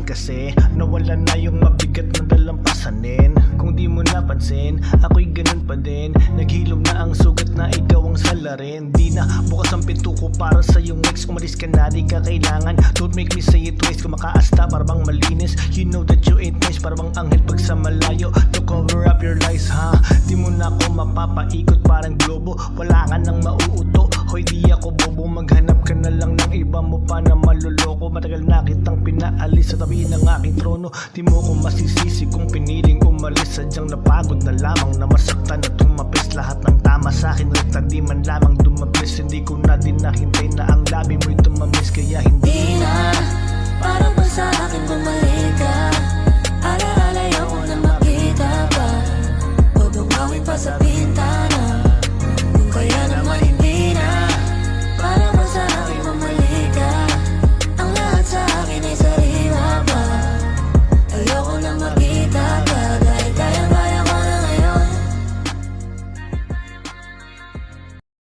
Kasi nawala na yung mabigat na dalampasanin. Kung di mo napansin, ako'y ganun pa din. Naghilom na ang sugat na ikaw ang salarin. Di na bukas ang pinto ko para sa yung ex. Umalis ka na, di ka kailangan. Don't make me say it twice. Kung makaasta, parang malinis. You know that you ain't nice, parang anghel pag sa malayo. To cover up your lies, ha? Di mo na ako mapapaikot parang globo. Wala ka nang mauuto. Hoy, di ako bobo. Maghanap ka na lang ng iba mo pa na maluloko. Matagal na kitang pinaalis sa tabi ng aking trono. Di mo ko masisisi kung piniling umalis. Sadyang napagod na lamang na masaktan at tumapis. Lahat ng tama sa akin rekta, di man lamang dumapis. Hindi ko na din nahintay na ang labi mo'y tumamis. Kaya hindi na, para ba sa akin bumalik ka?